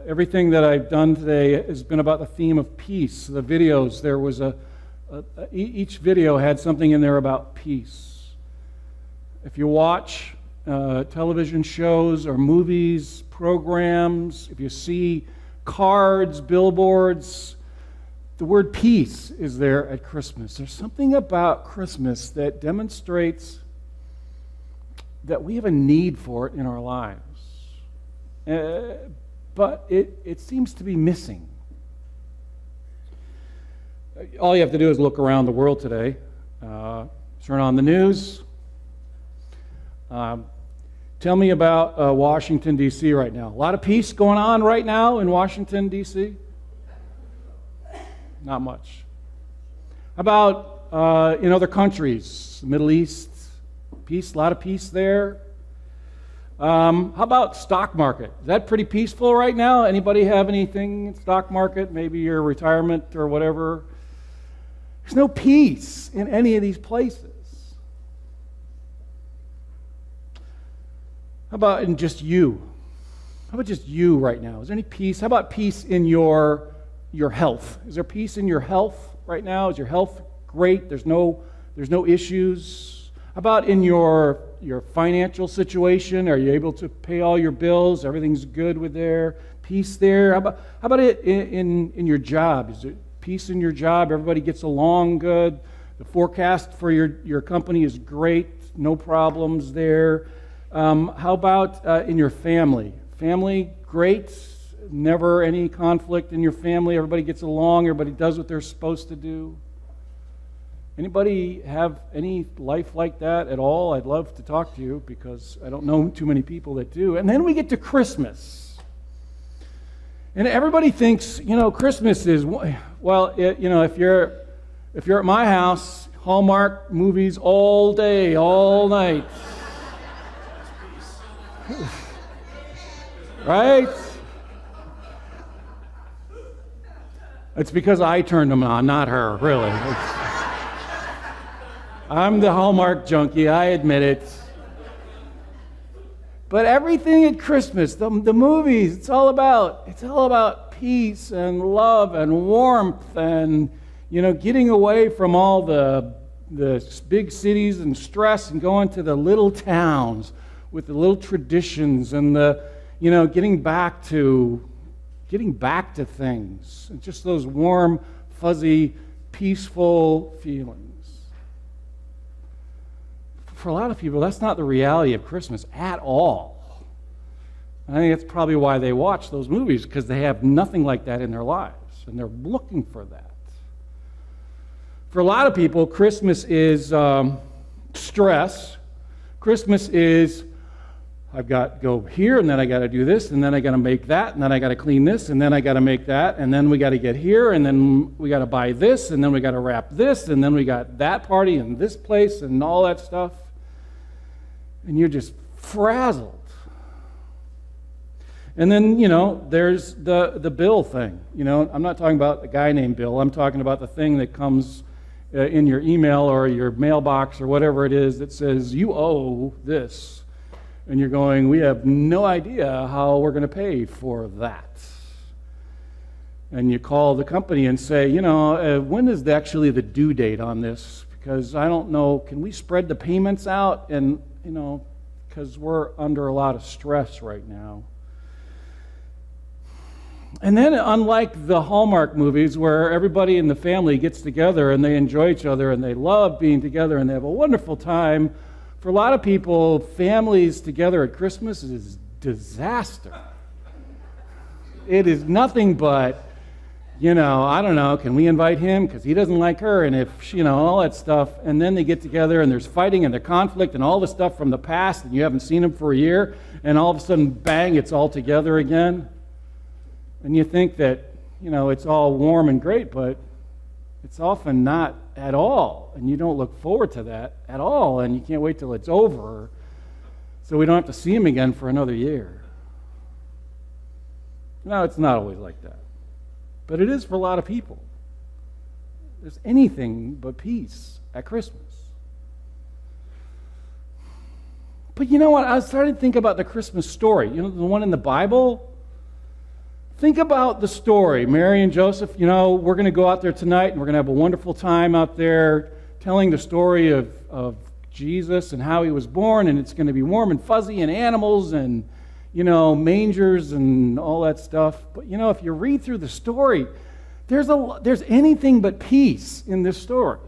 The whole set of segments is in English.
Everything that I've done today has been about the theme of peace. The videos, there was each video had something in there about peace. If you watch television shows or movies, programs, if you see cards, billboards, the word peace is there at Christmas. There's something about Christmas that demonstrates that we have a need for it in our lives. But it seems to be missing. All you have to do is look around the world today. Turn on the news. Tell me about Washington, D.C. right now. A lot of peace going on right now in Washington, D.C.? Not much. How about in other countries, the Middle East? Peace, a lot of peace there. How about stock market? Is that pretty peaceful right now? Anybody have anything in stock market? Maybe your retirement or whatever? There's no peace in any of these places. How about in just you? How about just you right now? Is there any peace? How about peace in your health? Is there peace in your health right now? Is your health great? There's no issues? How about in your financial situation? Are you able to pay all your bills? Everything's good with their peace there? How about it in your job? Is there peace in your job? Everybody gets along good? The forecast for your company is great? No problems there? How about in your family? Family, great? Never any conflict in your family? Everybody gets along? Everybody does what they're supposed to do? Anybody have any life like that at all? I'd love to talk to you because I don't know too many people that do. And then we get to Christmas. And everybody thinks, Christmas is, well, if you're at my house, Hallmark movies all day, all night. Right? It's because I turned them on, not her, really. I'm the Hallmark junkie, I admit it. But everything at Christmas, the movies, it's all about peace and love and warmth and, getting away from all the big cities and stress and going to the little towns with the little traditions and getting back to things and just those warm, fuzzy, peaceful feelings. For a lot of people, that's not the reality of Christmas at all. I think that's probably why they watch those movies, because they have nothing like that in their lives, and they're looking for that. For a lot of people, Christmas is stress. Christmas is, I've got to go here, and then I got to do this, and then I got to make that, and then I got to clean this, and then I got to make that, and then we got to get here, and then we got to buy this, and then we got to wrap this, and then we got that party and this place and all that stuff. And you're just frazzled. And then, there's the bill thing. I'm not talking about a guy named Bill. I'm talking about the thing that comes in your email or your mailbox or whatever it is that says, you owe this. And you're going, we have no idea how we're going to pay for that. And you call the company and say, when is actually the due date on this? Because I don't know, can we spread the payments out? And because we're under a lot of stress right now. And then, unlike the Hallmark movies where everybody in the family gets together and they enjoy each other and they love being together and they have a wonderful time, for a lot of people, families together at Christmas is disaster. It is nothing but, I don't know, can we invite him because he doesn't like her, and if, all that stuff. And then they get together and there's fighting and there's conflict and all the stuff from the past, and you haven't seen him for a year, and all of a sudden, bang, it's all together again. And you think that, it's all warm and great, but it's often not at all. And you don't look forward to that at all, and you can't wait till it's over so we don't have to see him again for another year. No, it's not always like that. But it is for a lot of people. There's anything but peace at Christmas. But you know what? I was starting to think about the Christmas story. The one in the Bible. Think about the story. Mary and Joseph, we're going to go out there tonight and we're going to have a wonderful time out there telling the story of Jesus and how he was born, and it's going to be warm and fuzzy and animals and, mangers and all that stuff. But, if you read through the story, there's anything but peace in this story.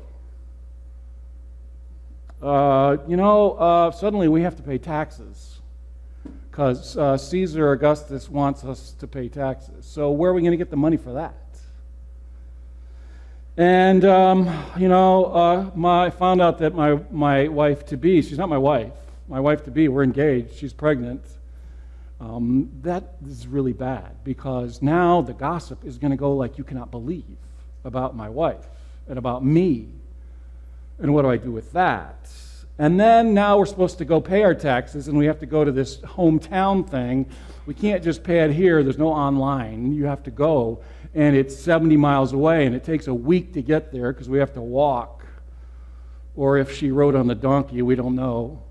Suddenly we have to pay taxes because Caesar Augustus wants us to pay taxes. So where are we going to get the money for that? And, I found out that my wife-to-be, she's not my wife-to-be, we're engaged, she's pregnant. That is really bad because now the gossip is going to go like you cannot believe about my wife and about me. And what do I do with that? And then now we're supposed to go pay our taxes, and we have to go to this hometown thing. We can't just pay it here. There's no online. You have to go, and it's 70 miles away, and it takes a week to get there because we have to walk. Or if she rode on the donkey, we don't know.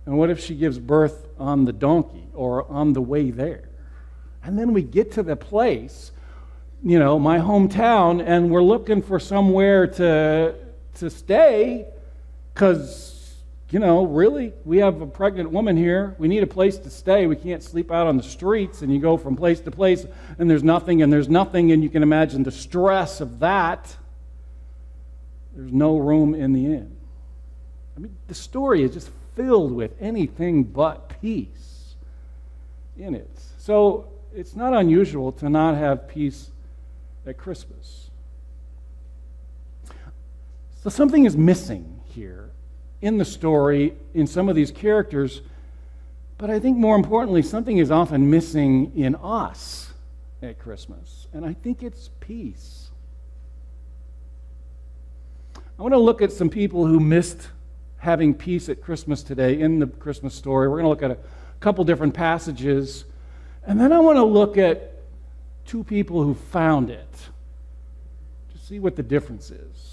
And what if she gives birth on the donkey or on the way there? And then we get to the place, my hometown, and we're looking for somewhere to stay because, really, we have a pregnant woman here. We need a place to stay. We can't sleep out on the streets, and you go from place to place, and there's nothing, and you can imagine the stress of that. There's no room in the inn. The story is just filled with anything but peace in it. So it's not unusual to not have peace at Christmas. So something is missing here in the story, in some of these characters, but I think more importantly, something is often missing in us at Christmas, and I think it's peace. I want to look at some people who missed having peace at Christmas today in the Christmas story. We're going to look at a couple different passages, and then I want to look at two people who found it to see what the difference is.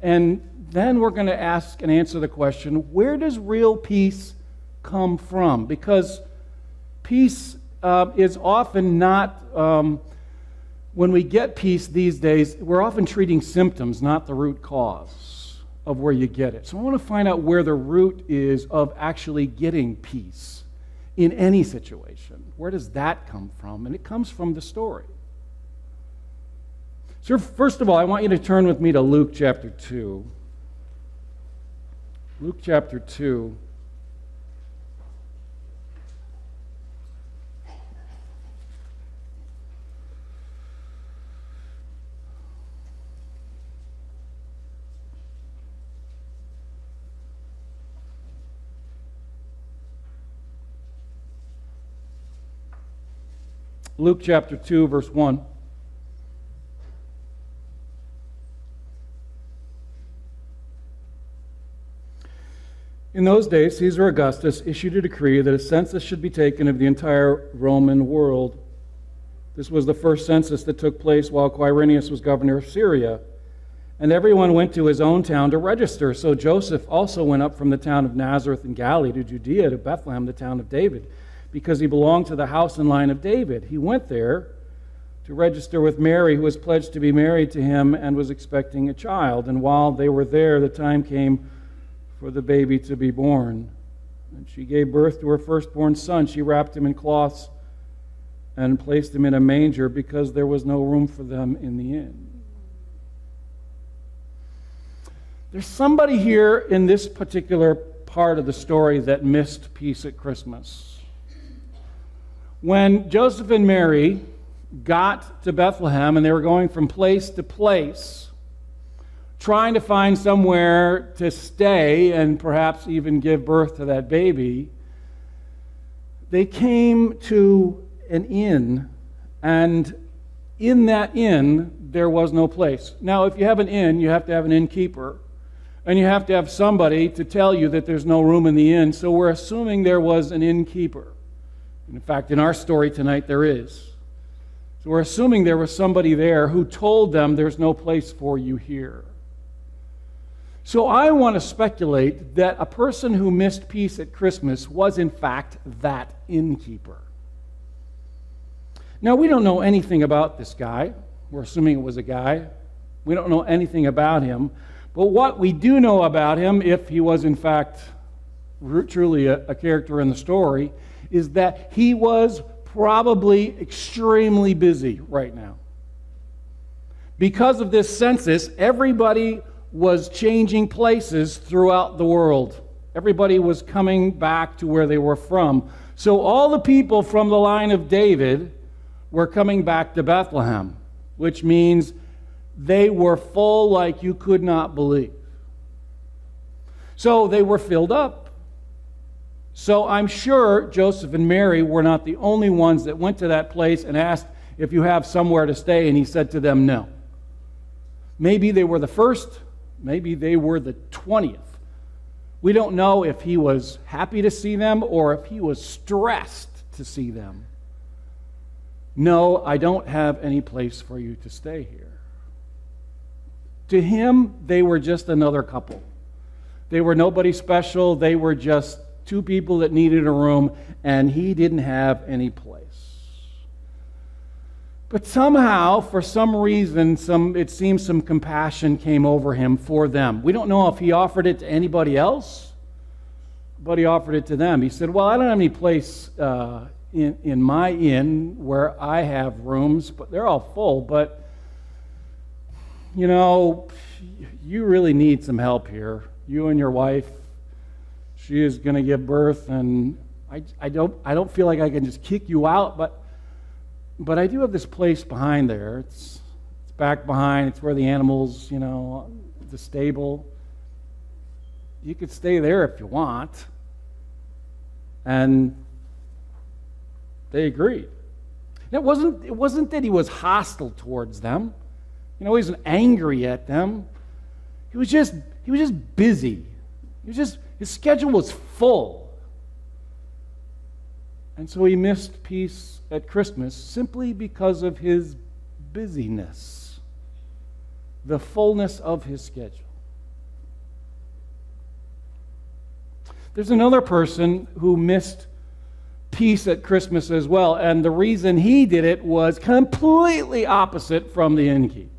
And then we're going to ask and answer the question, where does real peace come from? Because peace is often not, when we get peace these days, we're often treating symptoms, not the root cause of where you get it. So I want to find out where the root is of actually getting peace in any situation. Where does that come from? And it comes from the story. So first of all, I want you to turn with me to Luke chapter 2. Luke chapter 2. Luke chapter 2, verse 1. In those days, Caesar Augustus issued a decree that a census should be taken of the entire Roman world. This was the first census that took place while Quirinius was governor of Syria. And everyone went to his own town to register. So Joseph also went up from the town of Nazareth in Galilee to Judea, to Bethlehem, the town of David, because he belonged to the house and line of David. He went there to register with Mary, who was pledged to be married to him and was expecting a child. And while they were there, the time came for the baby to be born. And she gave birth to her firstborn son. She wrapped him in cloths and placed him in a manger because there was no room for them in the inn. There's somebody here in this particular part of the story that missed peace at Christmas. When Joseph and Mary got to Bethlehem and they were going from place to place, trying to find somewhere to stay and perhaps even give birth to that baby, they came to an inn, and in that inn, there was no place. Now, if you have an inn, you have to have an innkeeper, and you have to have somebody to tell you that there's no room in the inn, so we're assuming there was an innkeeper. And in fact, in our story tonight, there is. So we're assuming there was somebody there who told them there's no place for you here. So I want to speculate that a person who missed peace at Christmas was in fact that innkeeper. Now, we don't know anything about this guy. We're assuming it was a guy. We don't know anything about him. But what we do know about him, if he was in fact truly a character in the story, is that he was probably extremely busy right now. Because of this census, everybody was changing places throughout the world. Everybody was coming back to where they were from. So all the people from the line of David were coming back to Bethlehem, which means they were full like you could not believe. So they were filled up. So I'm sure Joseph and Mary were not the only ones that went to that place and asked if you have somewhere to stay, and he said to them, no. Maybe they were the first, maybe they were the 20th. We don't know if he was happy to see them or if he was stressed to see them. No, I don't have any place for you to stay here. To him, they were just another couple. They were nobody special. They were just two people that needed a room, and he didn't have any place. But somehow, for some reason, it seems some compassion came over him for them. We don't know if he offered it to anybody else, but he offered it to them. He said, well, I don't have any place in my inn where I have rooms, but they're all full, but, you know, you really need some help here. You and your wife, she is going to give birth, and I don't feel like I can just kick you out, but I do have this place behind there. It's back behind. It's where the animals, the stable. You could stay there if you want. And they agreed. It wasn't that he was hostile towards them. He wasn't angry at them. He was just busy. His schedule was full. And so he missed peace at Christmas simply because of his busyness, the fullness of his schedule. There's another person who missed peace at Christmas as well, and the reason he did it was completely opposite from the innkeeper.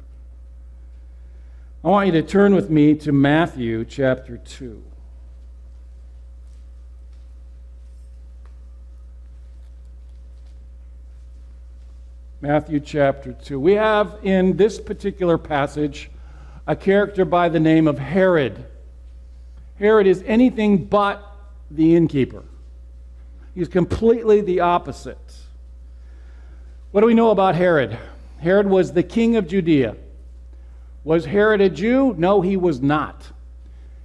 I want you to turn with me to Matthew chapter 2. Matthew chapter 2. We have in this particular passage a character by the name of Herod. Herod is anything but the innkeeper. He's completely the opposite. What do we know about Herod? Herod was the king of Judea. Was Herod a Jew? No, he was not.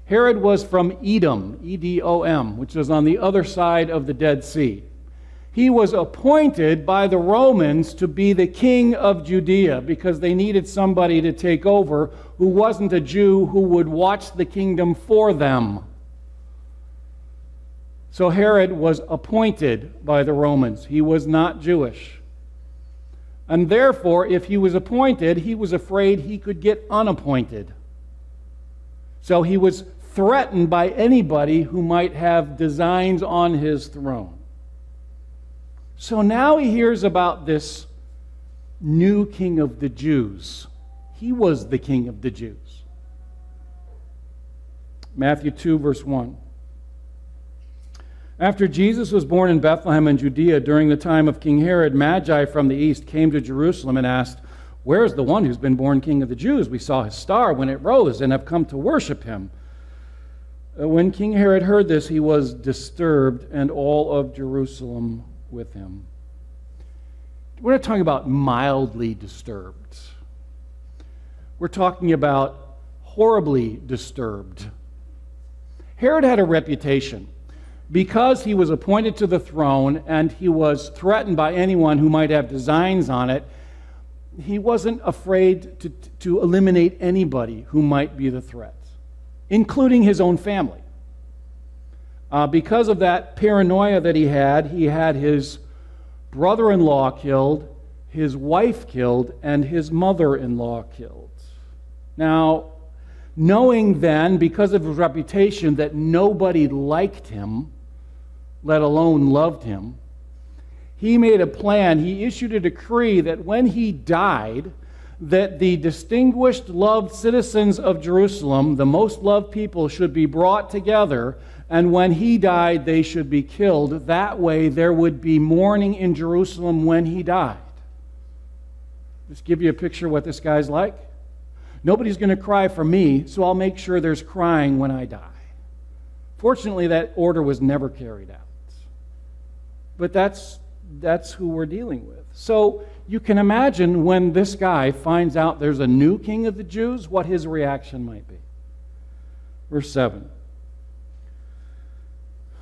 Herod was from Edom, E-D-O-M, which is on the other side of the Dead Sea. He was appointed by the Romans to be the king of Judea because they needed somebody to take over who wasn't a Jew who would watch the kingdom for them. So Herod was appointed by the Romans. He was not Jewish. And therefore, if he was appointed, he was afraid he could get unappointed. So he was threatened by anybody who might have designs on his throne. So now he hears about this new king of the Jews. He was the king of the Jews. Matthew 2, verse 1. After Jesus was born in Bethlehem in Judea during the time of King Herod, Magi from the east came to Jerusalem and asked, "Where is the one who's been born king of the Jews? We saw his star when it rose and have come to worship him." When King Herod heard this, he was disturbed, and all of Jerusalem with him. We're not talking about mildly disturbed. We're talking about horribly disturbed. Herod had a reputation. Because he was appointed to the throne and he was threatened by anyone who might have designs on it, he wasn't afraid to eliminate anybody who might be the threat, including his own family. Because of that paranoia that he had his brother-in-law killed, his wife killed, and his mother-in-law killed. Now, knowing then, because of his reputation, that nobody liked him, let alone loved him, he made a plan. He issued a decree that when he died, that the distinguished, loved citizens of Jerusalem, the most loved people, should be brought together, and when he died, they should be killed. That way, there would be mourning in Jerusalem when he died. Just give you a picture of what this guy's like. Nobody's going to cry for me, so I'll make sure there's crying when I die. Fortunately, that order was never carried out. But that's who we're dealing with. So you can imagine when this guy finds out there's a new king of the Jews, what his reaction might be. Verse 7.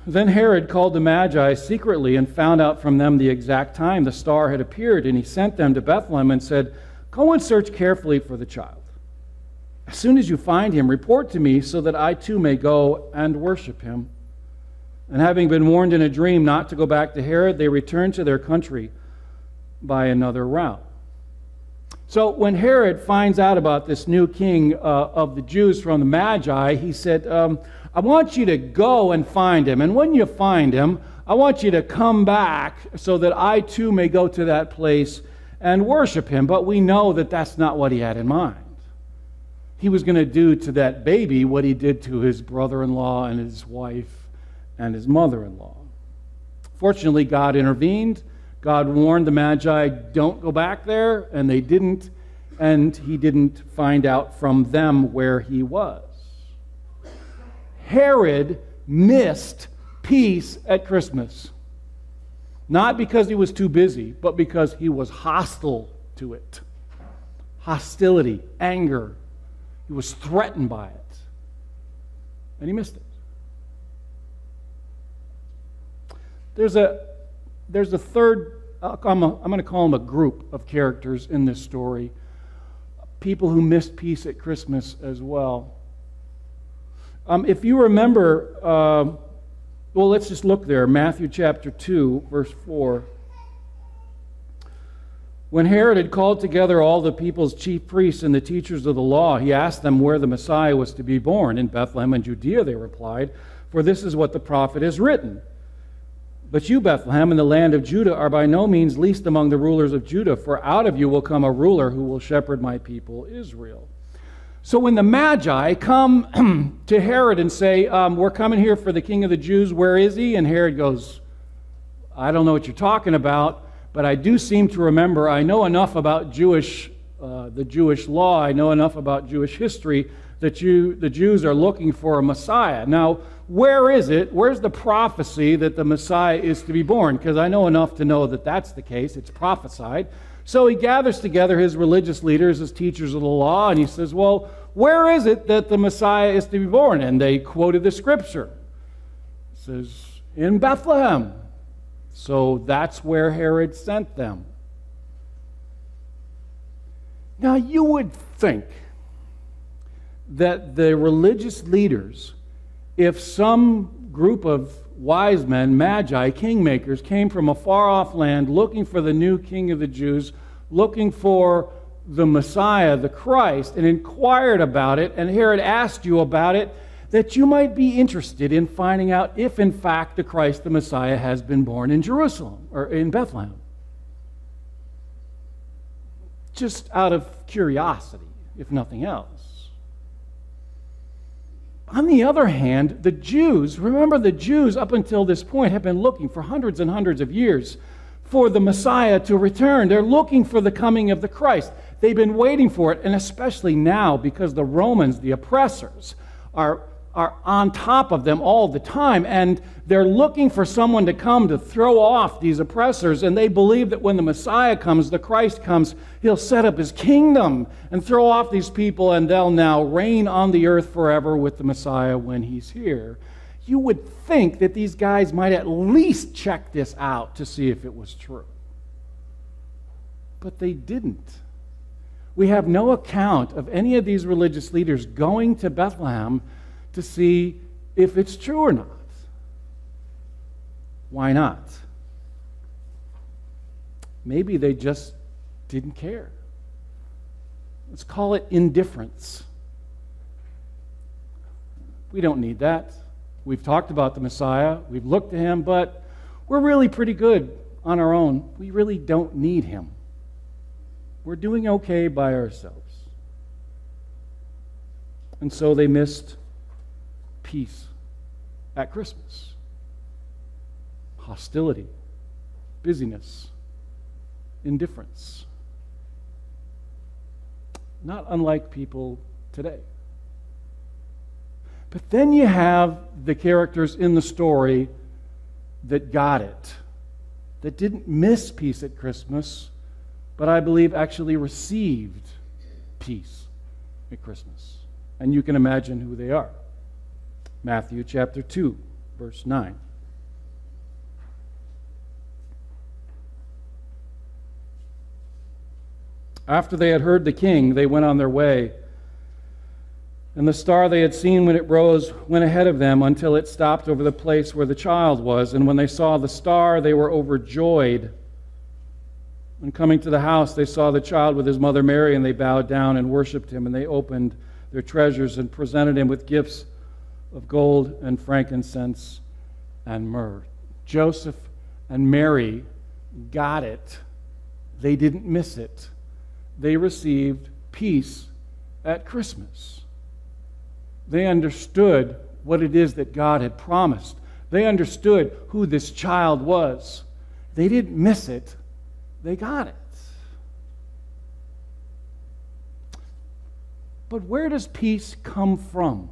Then Herod called the Magi secretly and found out from them the exact time the star had appeared, and he sent them to Bethlehem and said, "Go and search carefully for the child. As soon as you find him, report to me so that I too may go and worship him." And having been warned in a dream not to go back to Herod, they returned to their country by another route. So when Herod finds out about this new king of the Jews from the Magi, he said, I want you to go and find him. And when you find him, I want you to come back so that I too may go to that place and worship him. But we know that that's not what he had in mind. He was going to do to that baby what he did to his brother-in-law and his wife and his mother-in-law. Fortunately, God intervened. God warned the Magi, don't go back there, and they didn't, and he didn't find out from them where he was. Herod missed peace at Christmas. Not because he was too busy, but because he was hostile to it. Hostility, anger. He was threatened by it. And he missed it. There's a third, I'm going to call them a group of characters in this story. People who missed peace at Christmas as well. If you remember, well, let's just look there. Matthew chapter 2, verse 4. When Herod had called together all the people's chief priests and the teachers of the law, he asked them where the Messiah was to be born. In Bethlehem in Judea, they replied, for this is what the prophet has written. But you, Bethlehem, in the land of Judah, are by no means least among the rulers of Judah, for out of you will come a ruler who will shepherd my people Israel. So when the Magi come to Herod and say, we're coming here for the king of the Jews, where is he? And Herod goes, I don't know what you're talking about, but I do seem to remember, I know enough about the Jewish law, I know enough about Jewish history, that the Jews are looking for a Messiah. Now, where is it? Where's the prophecy that the Messiah is to be born? Because I know enough to know that that's the case. It's prophesied. So he gathers together his religious leaders, his teachers of the law, and he says, well, where is it that the Messiah is to be born? And they quoted the scripture. It says, in Bethlehem. So that's where Herod sent them. Now you would think that the religious leaders, if some group of wise men, magi, kingmakers, came from a far-off land looking for the new king of the Jews, looking for the Messiah, the Christ, and inquired about it, and Herod asked you about it, that you might be interested in finding out if, in fact, the Christ, the Messiah, has been born in Jerusalem, or in Bethlehem. Just out of curiosity, if nothing else. On the other hand, the Jews, remember the Jews up until this point have been looking for hundreds and hundreds of years for the Messiah to return. They're looking for the coming of the Christ. They've been waiting for it, and especially now because the Romans, the oppressors, are on top of them all the time, and they're looking for someone to come to throw off these oppressors, and they believe that when the Messiah comes, the Christ comes, he'll set up his kingdom and throw off these people, and they'll now reign on the earth forever with the Messiah when he's here. You would think that these guys might at least check this out to see if it was true. But they didn't. We have no account of any of these religious leaders going to Bethlehem to see if it's true or not. Why not? Maybe they just didn't care. Let's call it indifference. We don't need that. We've talked about the Messiah. We've looked to him, but we're really pretty good on our own, we really don't need him. We're doing okay by ourselves. And so they missed peace at Christmas. Hostility, busyness, indifference. Not unlike people today. But then you have the characters in the story that got it, that didn't miss peace at Christmas, but I believe actually received peace at Christmas. And you can imagine who they are. Matthew chapter 2, verse 9. After they had heard the king, they went on their way. And the star they had seen when it rose went ahead of them until it stopped over the place where the child was. And when they saw the star, they were overjoyed. When coming to the house, they saw the child with his mother Mary, and they bowed down and worshipped him. And they opened their treasures and presented him with gifts of gold and frankincense and myrrh. Joseph and Mary got it. They didn't miss it. They received peace at Christmas. They understood what it is that God had promised. They understood who this child was. They didn't miss it. They got it. But where does peace come from?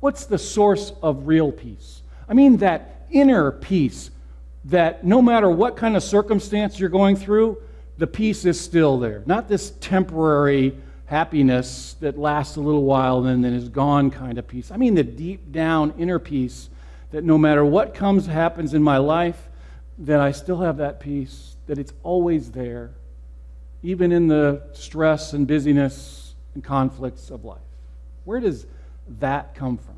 What's the source of real peace? I mean that inner peace that no matter what kind of circumstance you're going through, the peace is still there. Not this temporary happiness that lasts a little while and then is gone kind of peace. I mean the deep down inner peace that no matter what happens in my life, that I still have that peace, that it's always there, even in the stress and busyness and conflicts of life. Where does that come from?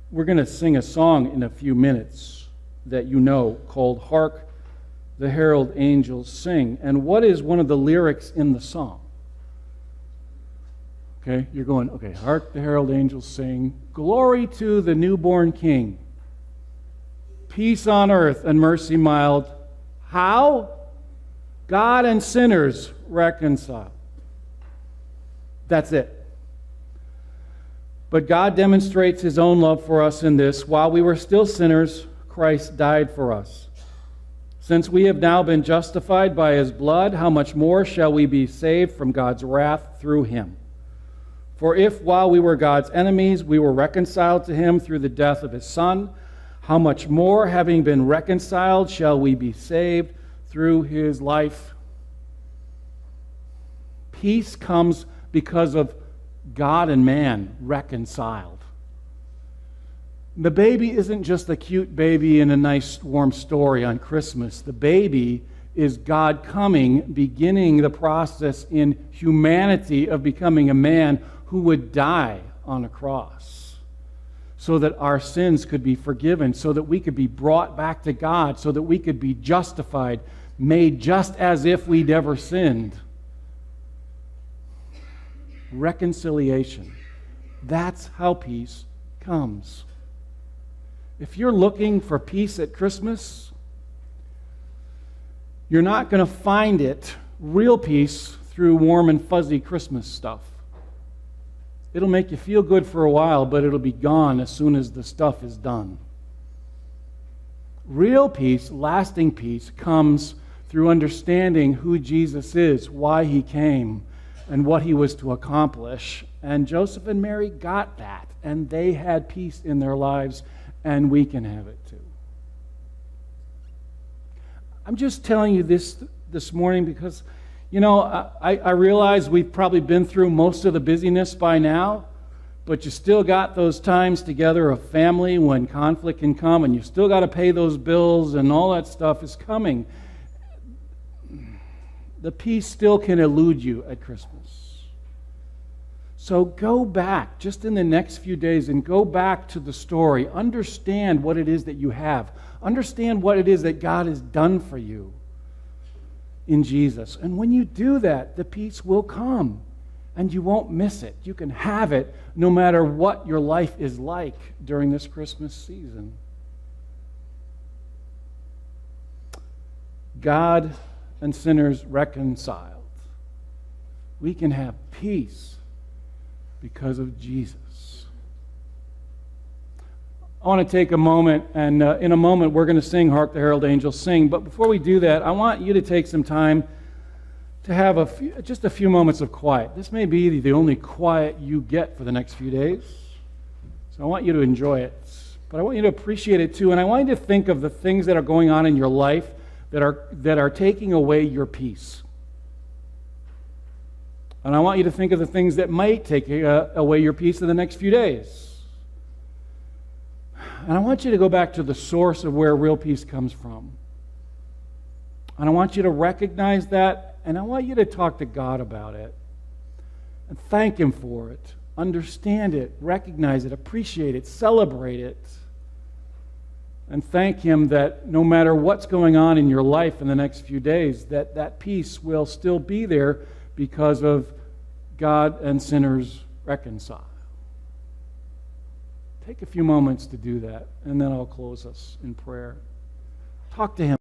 We're going to sing a song in a few minutes that you know called Hark the Herald Angels Sing. And what is one of the lyrics in the song? Okay, you're going, okay, hark the herald angels sing, glory to the newborn King, peace on earth and mercy mild. How? God and sinners reconciled. That's it. But God demonstrates his own love for us in this: while we were still sinners, Christ died for us. Since we have now been justified by his blood, how much more shall we be saved from God's wrath through him? For if while we were God's enemies, we were reconciled to him through the death of his Son, how much more, having been reconciled, shall we be saved through his life? Peace comes because of God and man reconciled. The baby isn't just a cute baby in a nice warm story on Christmas. The baby is God coming, beginning the process in humanity of becoming a man who would die on a cross so that our sins could be forgiven, so that we could be brought back to God, so that we could be justified, made just as if we'd ever sinned. Reconciliation. That's how peace comes. If you're looking for peace at Christmas, you're not going to find it, real peace, through warm and fuzzy Christmas stuff. It'll make you feel good for a while, but it'll be gone as soon as the stuff is done. Real peace, lasting peace, comes through understanding who Jesus is, why he came, and what he was to accomplish. And Joseph and Mary got that, and they had peace in their lives, and we can have it too. I'm just telling you this morning because, you know, I realize we've probably been through most of the busyness by now, but you still got those times together of family when conflict can come, and you still got to pay those bills, and all that stuff is coming. The peace still can elude you at Christmas. So go back just in the next few days and go back to the story. Understand what it is that you have. Understand what it is that God has done for you in Jesus. And when you do that, the peace will come and you won't miss it. You can have it no matter what your life is like during this Christmas season. God and sinners reconciled. We can have peace because of Jesus. I want to take a moment, and in a moment we're going to sing Hark the Herald Angels Sing. But before we do that, I want you to take some time to have just a few moments of quiet. This may be the only quiet you get for the next few days. So I want you to enjoy it. But I want you to appreciate it too. And I want you to think of the things that are going on in your life that are taking away your peace. And I want you to think of the things that might take away your peace in the next few days. And I want you to go back to the source of where real peace comes from. And I want you to recognize that, and I want you to talk to God about it. And thank Him for it. Understand it, recognize it, appreciate it, celebrate it. And thank Him that no matter what's going on in your life in the next few days, that peace will still be there because of God and sinners reconciled. Take a few moments to do that, and then I'll close us in prayer. Talk to Him.